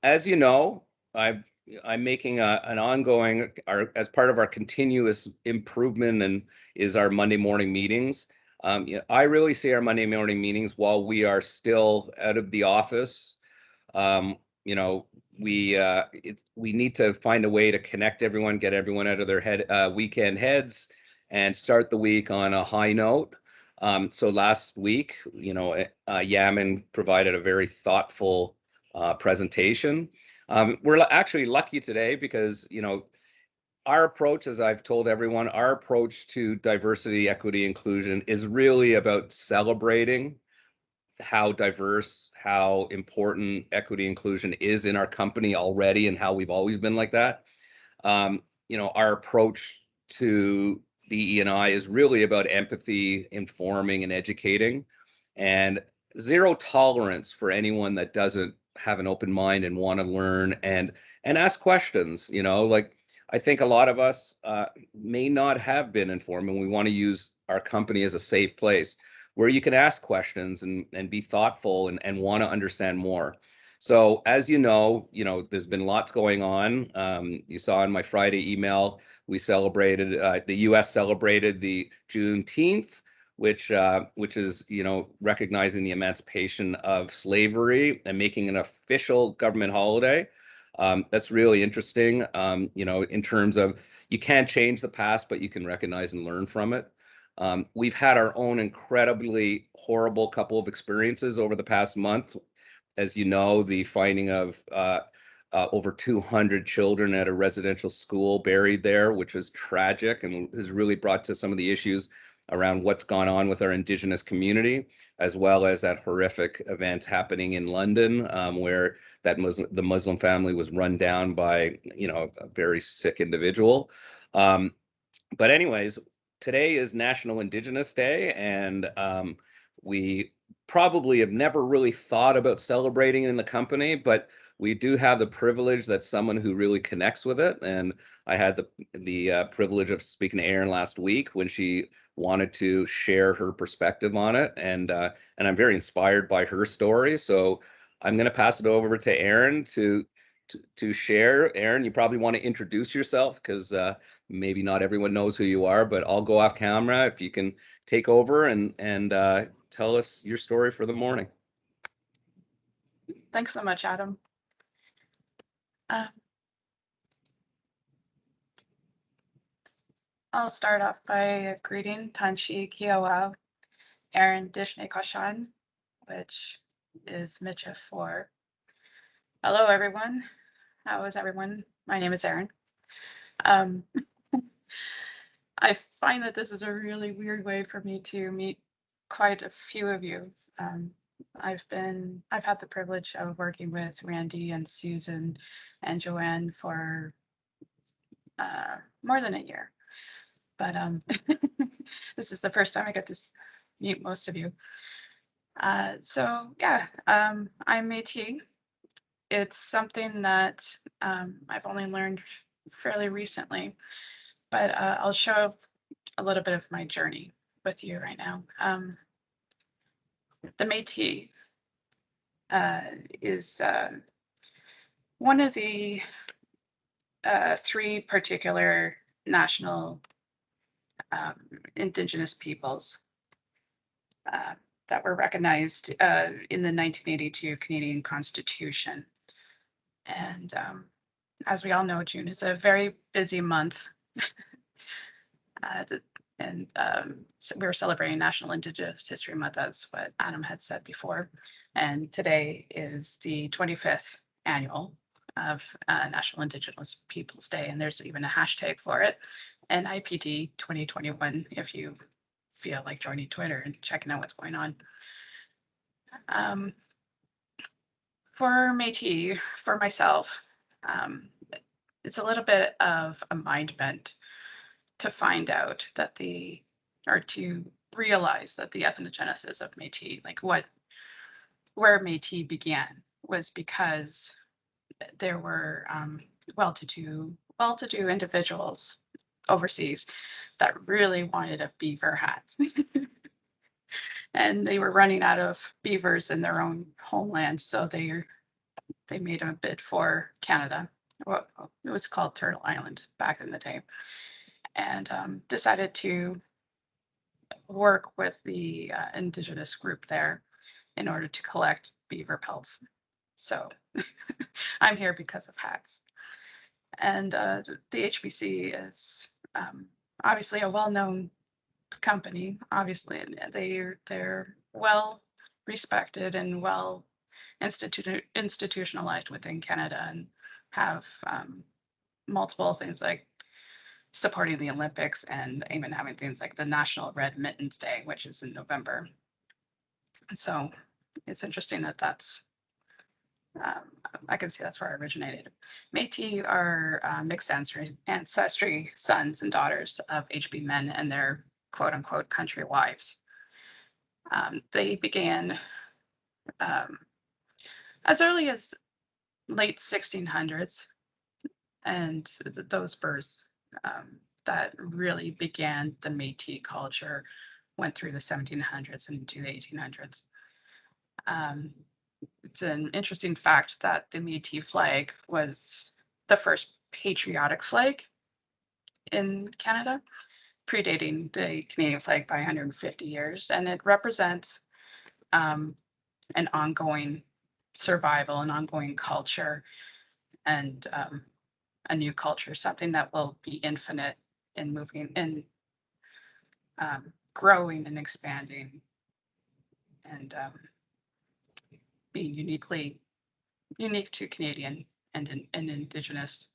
As you know, I'm making an ongoing as part of our continuous improvement and is our Monday morning meetings. I really see our Monday morning meetings while we are still out of the office. Um, you know, we need to find a way to connect everyone, get everyone out of their weekend heads, and start the week on a high note. So last week, Yaman provided a very thoughtful presentation. We're actually lucky today because our approach, as I've told everyone, our approach to diversity, equity, inclusion is really about celebrating how diverse, how important equity inclusion is in our company already, and how we've always been like that. Our approach to DE&I is really about empathy, informing, and educating, and zero tolerance for anyone that doesn't have an open mind and want to learn and ask questions. Like I think a lot of us may not have been informed, and we want to use our company as a safe place where you can ask questions and be thoughtful and want to understand more. So as there's been lots going on. You saw in my Friday email, we celebrated, the U.S. celebrated the Juneteenth, which is, recognizing the emancipation of slavery and making an official government holiday. That's really interesting, in terms of you can't change the past, but you can recognize and learn from it. We've had our own incredibly horrible couple of experiences over the past month. As you know, the finding of over 200 children at a residential school buried there, which is tragic and has really brought to some of the issues around what's gone on with our Indigenous community, as well as that horrific event happening in London, where the Muslim family was run down by, a very sick individual. Um, but anyways, today is National Indigenous Day, and we probably have never really thought about celebrating in the company, but we do have the privilege that someone who really connects with it. And I had the privilege of speaking to Aeryn last week when she wanted to share her perspective on it, and I'm very inspired by her story. So I'm going to pass it over to Aeryn to share. Aeryn, you probably want to introduce yourself because maybe not everyone knows who you are, but I'll go off camera if you can take over and tell us your story for the morning. Thanks so much, Adam. Uh, I'll start off by greeting Tanshi Kiowa, Aeryn Dishne Koshan, which is Michif for hello, everyone. How is everyone? My name is Aeryn. Um, I find that this is a really weird way for me to meet quite a few of you. Um, I've had the privilege of working with Randy and Susan and Joanne for more than a year, but this is the first time I get to meet most of you. So yeah, I'm Métis. It's something that I've only learned fairly recently, but I'll show a little bit of my journey with you right now. The Métis is one of the three particular national um, Indigenous peoples uh, that were recognized in the 1982 Canadian Constitution. And as we all know, June is a very busy month. uh, and so we were celebrating National Indigenous History Month, as what Adam had said before. And today is the 25th annual of National Indigenous Peoples Day. And there's even a hashtag for it, NIPD 2021, if you feel like joining Twitter and checking out what's going on. Um, for Métis, for myself, um, it's a little bit of a mind bend to find out that or to realize that the ethnogenesis of Métis, like where Métis began, was because there were well-to-do individuals overseas that really wanted a beaver hat. And they were running out of beavers in their own homeland, so they made a bid for Canada. Well, it was called Turtle Island back in the day, and decided to work with the Indigenous group there in order to collect beaver pelts. So I'm here because of hacks. And the HBC is obviously a well-known company. Obviously, and they're well respected and well institutionalized within Canada, and have multiple things like supporting the Olympics, and even having things like the National Red Mittens Day, which is in November. So it's interesting that that's um, I can see that's where I originated. Métis are mixed ancestry sons and daughters of HB men and their quote unquote country wives. They began um, as early as late 1600s, and those births that really began the Métis culture went through the 1700s and into the 1800s. Um, it's an interesting fact that the Métis flag was the first patriotic flag in Canada, predating the Canadian flag by 150 years, and it represents um, an ongoing survival, an ongoing culture, and a new culture, something that will be infinite in moving and growing and expanding, and being unique to Canadian and Indigenous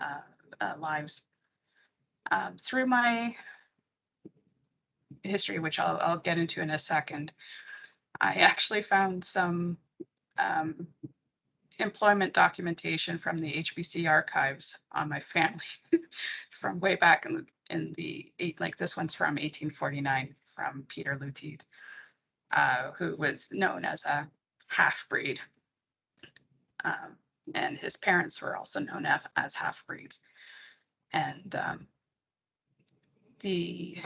uh, lives. Through my history, which I'll get into in a second, I actually found some um, employment documentation from the HBC archives on my family from way back like this one's from 1849 from Peter Luteet, who was known as a half breed. Um, and his parents were also known as half breeds. And he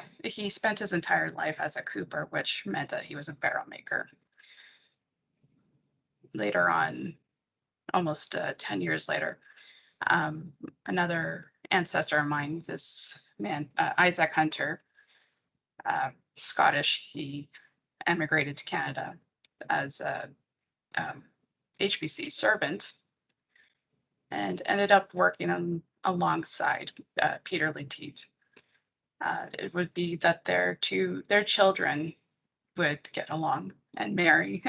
spent his entire life as a cooper, which meant that he was a barrel maker. Later on, almost 10 years later, another ancestor of mine, this man, Isaac Hunter, Scottish, he emigrated to Canada as a HBC servant, and ended up working alongside Peter Leteet. It would be that their children would get along and marry,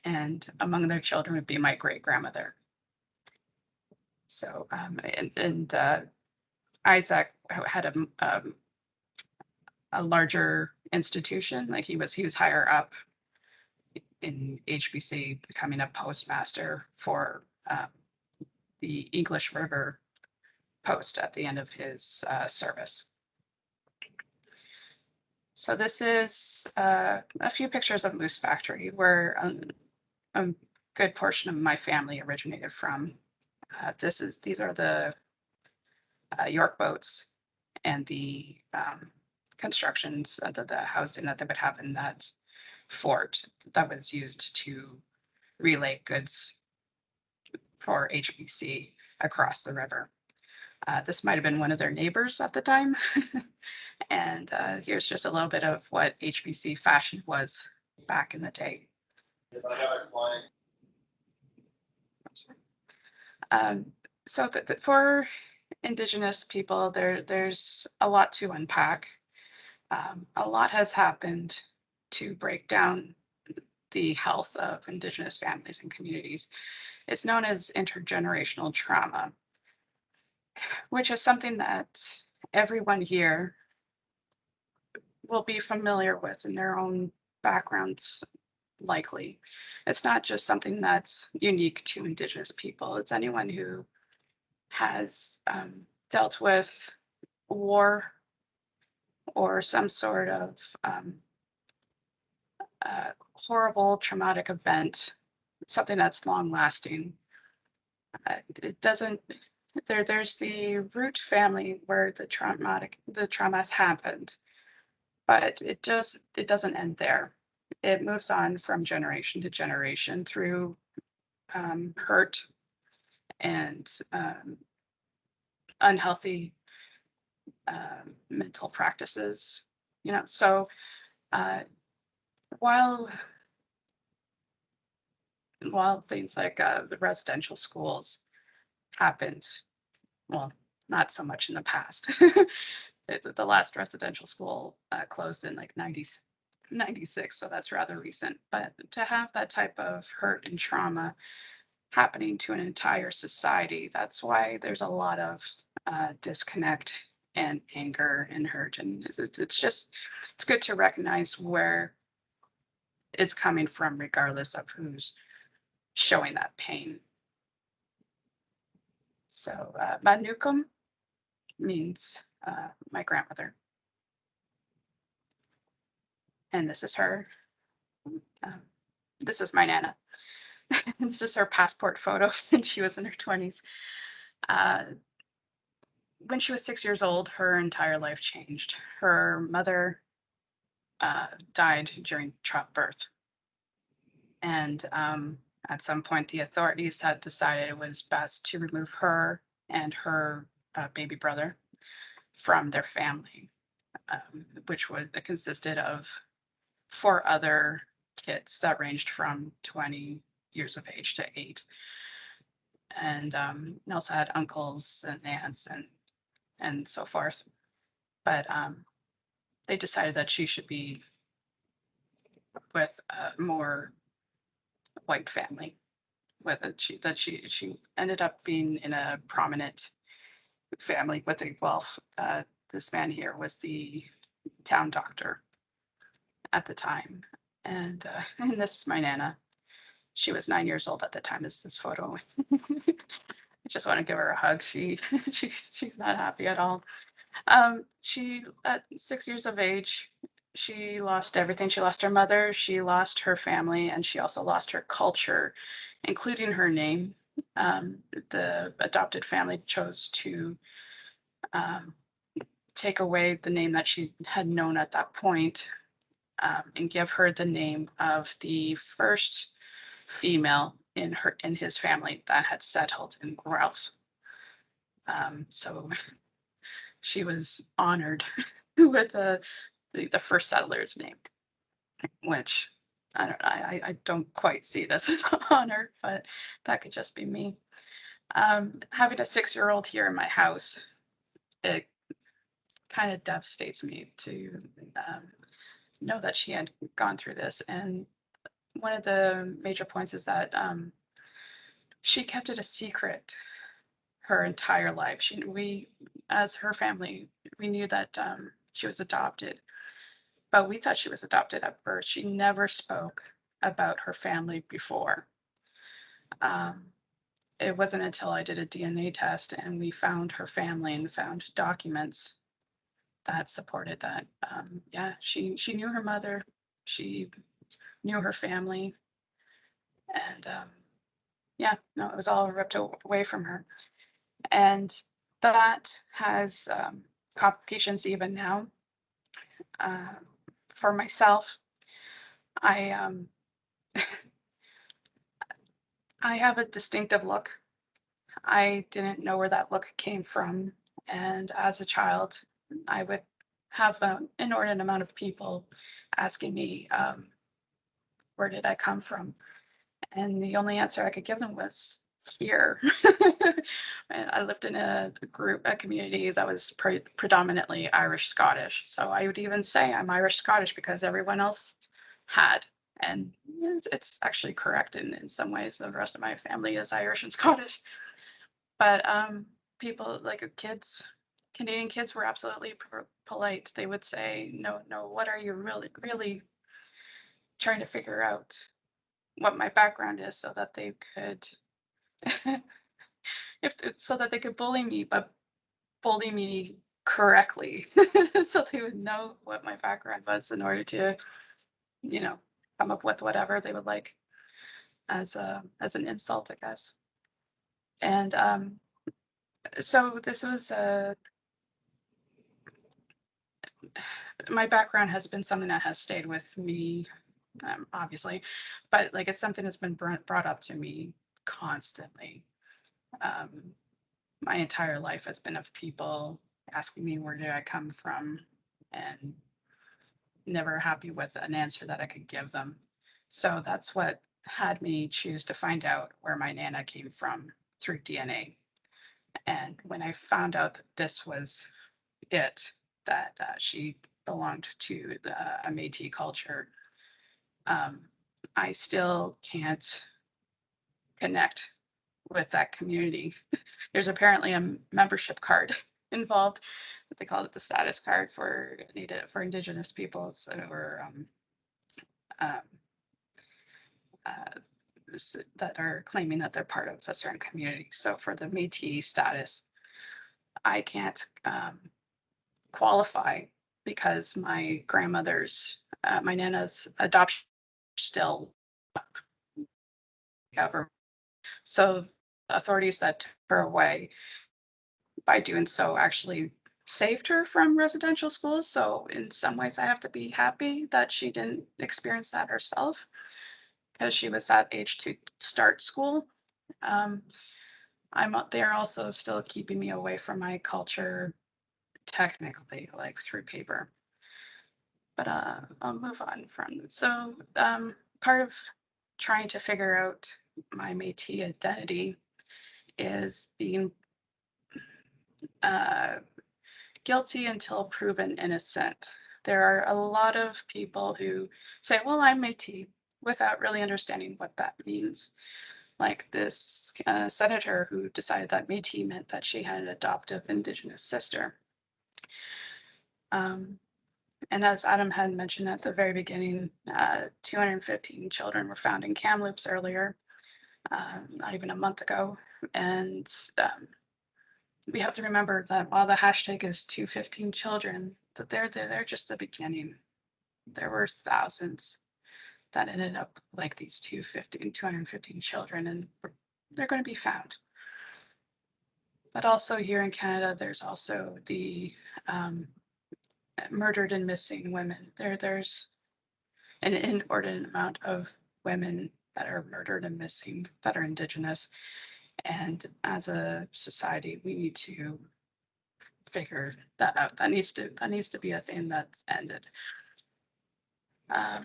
and among their children would be my great grandmother. So, and Isaac had a larger institution. Like he was higher up in HBC, becoming a postmaster for the English River post at the end of his service. So this is a few pictures of Moose Factory, where a good portion of my family originated from. These are the York boats and the constructions, the housing that they would have in that fort that was used to relay goods for HBC across the river. This might have been one of their neighbors at the time. And here's just a little bit of what HBC fashion was back in the day. Um, so for Indigenous people, there's a lot to unpack. A lot has happened to break down the health of Indigenous families and communities. It's known as intergenerational trauma, which is something that everyone here will be familiar with in their own backgrounds, likely. It's not just something that's unique to Indigenous people, it's anyone who has dealt with war or some sort of horrible traumatic event, something that's long lasting. It doesn't there's the root family where the trauma has happened, but it doesn't end there. It moves on from generation to generation through hurt and unhealthy mental practices. So uh, while things like the residential schools happened, well, not so much in the past. The last residential school closed in like 96, so that's rather recent. But to have that type of hurt and trauma happening to an entire society, that's why there's a lot of disconnect and anger and hurt. And it's just, it's good to recognize where it's coming from, regardless of who's showing that pain. So, Manukum means my grandmother, and this is her. Um, this is my nana. This is her passport photo when she was in her 20s. Uh, when she was 6 years old, her entire life changed. Her mother died during childbirth, and at some point, the authorities had decided it was best to remove her and her baby brother from their family, which was consisted of four other kids that ranged from 20 years of age to 8. And also had uncles and aunts and so forth. But they decided that she should be with a more white family. With it, she ended up being in a prominent family with a wealth. This man here was the town doctor at the time, and and this is my nana. She was 9 years old at the time. Is this photo? I just want to give her a hug. She's not happy at all. She at 6 years of age, she lost everything. She lost her mother, she lost her family, and she also lost her culture, including her name. The adopted family chose to um, take away the name that she had known at that point, and give her the name of the first female in his family that had settled in Guelph. So she was honored with the first settler's name, which I don't quite see it as an honor, but that could just be me. Having a 6-year-old here in my house, it kind of devastates me to um, know that she had gone through this. And one of the major points is that she kept it a secret her entire life. We, as her family, we knew that she was adopted, but we thought she was adopted at birth. She never spoke about her family before. Um, it wasn't until I did a DNA test and we found her family and found documents that supported that. Yeah, she knew her mother, she knew her family, and yeah, no, it was all ripped away from her, and that has complications even now. Uh, for myself, I I have a distinctive look. I didn't know where that look came from. And as a child, I would have an inordinate amount of people asking me, where did I come from? And the only answer I could give them was here. And I lived in a community that was predominantly Irish Scottish. So I would even say I'm Irish Scottish because everyone else had. And it's actually correct in some ways. The rest of my family is Irish and Scottish. But people like kids, Canadian kids were absolutely polite. They would say, "No, no, what are you really trying to figure out what my background is so that they could if so that they could bully me, but bully me correctly." So they would know what my background was in order to, you know, come up with whatever they would like as an insult, I guess. And so this was my background has been something that has stayed with me, obviously, but like it's something that's been brought up to me constantly. My entire life has been of people asking me where did I come from, and never happy with an answer that I could give them. So that's what had me choose to find out where my Nana came from through DNA. And when I found out that this was it, that she belonged to the Métis culture, um, I still can't connect with that community. There's apparently a membership card involved. They call it the status card for Native for Indigenous peoples or um, uh, that are claiming that they're part of a certain community. So for the Métis status, I can't qualify because my grandmother's, my Nana's adoption still cover. So authorities that took her away by doing so actually saved her from residential schools. So in some ways, I have to be happy that she didn't experience that herself because she was that age to start school. Um, they're also still keeping me away from my culture technically, like through paper. But I'll move on from it. So part of trying to figure out my Métis identity is being uh, guilty until proven innocent. There are a lot of people who say, well, I'm Métis, without really understanding what that means. Like this senator who decided that Métis meant that she had an adoptive Indigenous sister. Um, and as Adam had mentioned at the very beginning, 215 children were found in Kamloops earlier, not even a month ago. And we have to remember that while the hashtag is 215 children, that they're just the beginning. There were thousands that ended up like these 215 children, and they're going to be found. But also here in Canada, there's also the um, murdered and missing women. There's an inordinate amount of women that are murdered and missing that are Indigenous. And as a society, we need to figure that out. That needs to be a thing that's ended.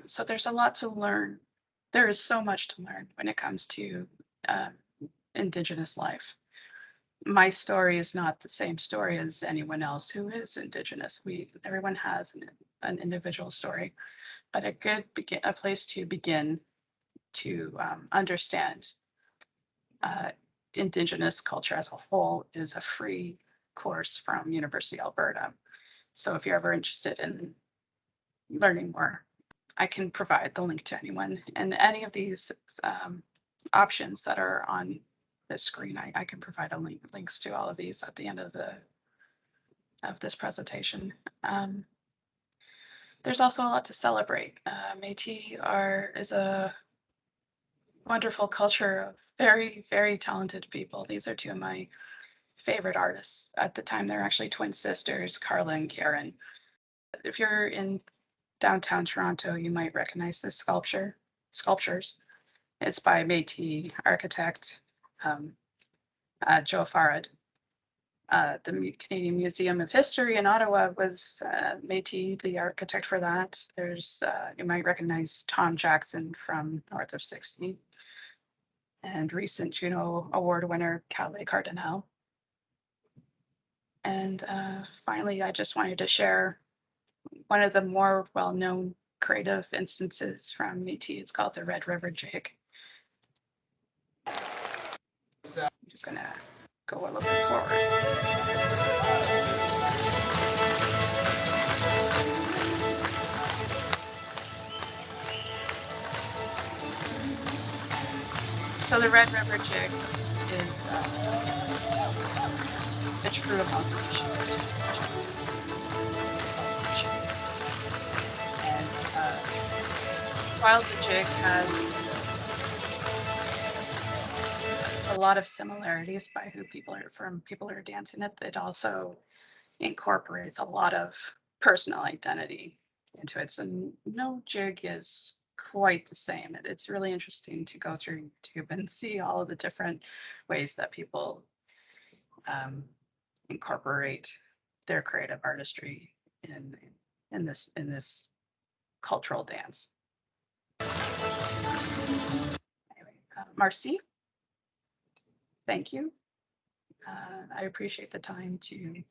So there's a lot to learn. There is so much to learn when it comes to um, Indigenous life. My story is not the same story as anyone else who is Indigenous. Everyone has an individual story, but a place to begin to understand uh, Indigenous culture as a whole is a free course from University of Alberta. So if you're ever interested in learning more, I can provide the link to anyone. And any of these options that are on the screen, I can provide links to all of these at the end of this presentation. There's also a lot to celebrate. Métis is a wonderful culture of very, very talented people. These are two of my favorite artists. At the time, they're actually twin sisters, Carla and Karen. If you're in downtown Toronto, you might recognize this sculptures. It's by Métis architect um, Joe Farad. The Canadian Museum of History in Ottawa was Métis, the architect for that. There's you might recognize Tom Jackson from North of 60 and recent Juno Award winner Calais Cardinal. And finally, I just wanted to share one of the more well-known creative instances from Métis. It's called the Red River Jig. I'm just gonna go a little bit forward. So the Red River Jig is a true amalgamation of two cultures, formation. And while the jig has a lot of similarities by who people are dancing it, it also incorporates a lot of personal identity into it. So no jig is quite the same. It's really interesting to go through YouTube and see all of the different ways that people incorporate their creative artistry in this cultural dance. Anyway, Marcy, thank you. I appreciate the time to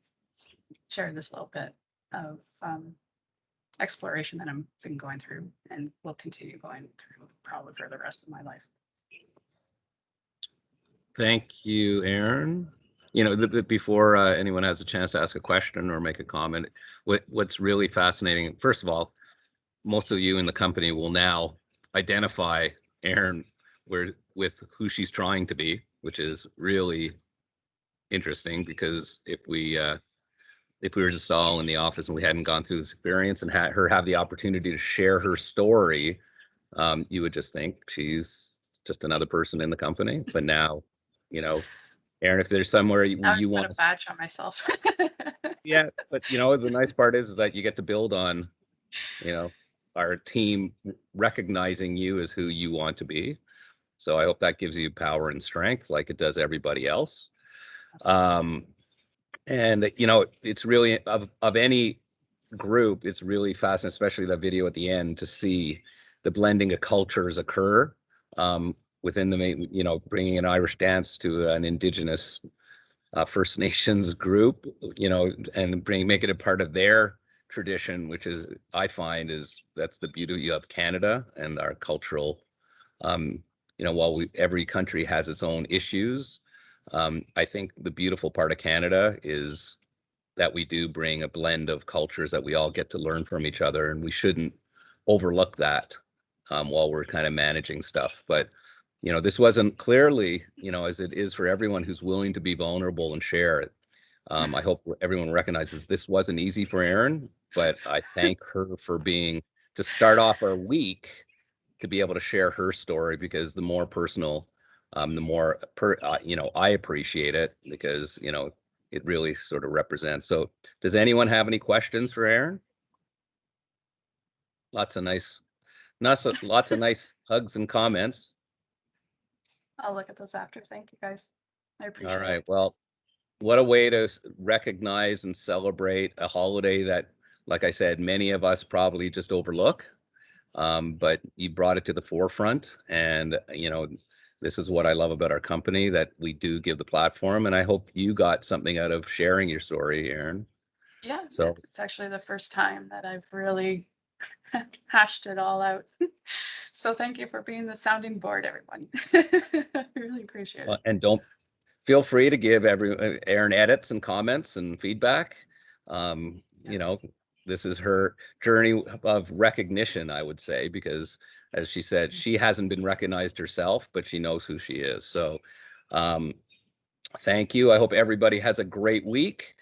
share this little bit of exploration that I've been going through and will continue going through probably for the rest of my life. Thank you, Aeryn. You know, before anyone has a chance to ask a question or make a comment, what's really fascinating, first of all, most of you in the company will now identify Aeryn with who she's trying to be, which is really interesting, because if we were just all in the office and we hadn't gone through this experience and had her have the opportunity to share her story, you would just think she's just another person in the company. But now, you know, Aeryn, if there's somewhere you want to put a badge on myself. yeah, but you know, the nice part is that you get to build on, you know, our team recognizing you as who you want to be. So I hope that gives you power and strength like it does everybody else. And you know, it's really of any group, it's really fascinating, especially that video at the end, to see the blending of cultures occur within the main, you know, bringing an Irish dance to an Indigenous First Nations group, you know, and make it a part of their tradition, which is, I find, that's the beauty of Canada and our cultural, you know, while every country has its own issues, I think the beautiful part of Canada is that we do bring a blend of cultures that we all get to learn from each other, and we shouldn't overlook that while we're kind of managing stuff. But you know, this wasn't, clearly, you know, as it is for everyone who's willing to be vulnerable and share it. I hope everyone recognizes this wasn't easy for Aeryn, but I thank her for to start off our week to be able to share her story, because the more personal, the more you know, I appreciate it, because you know, it really sort of represents. So does anyone have any questions for Aeryn? Lots of nice hugs and comments. I'll look at those after. Thank you, guys. I appreciate it. All right. Well, what a way to recognize and celebrate a holiday that, like I said, many of us probably just overlook. But you brought it to the forefront, and you know, this is what I love about our company, that we do give the platform, and I hope you got something out of sharing your story, Aeryn. Yeah, So it's actually the first time that I've really hashed it all out. So thank you for being the sounding board, everyone. I really appreciate it. and don't feel free to give Aeryn edits and comments and feedback. You know, this is her journey of recognition, I would say, because as she said, she hasn't been recognized herself, but she knows who she is. So thank you. I hope everybody has a great week.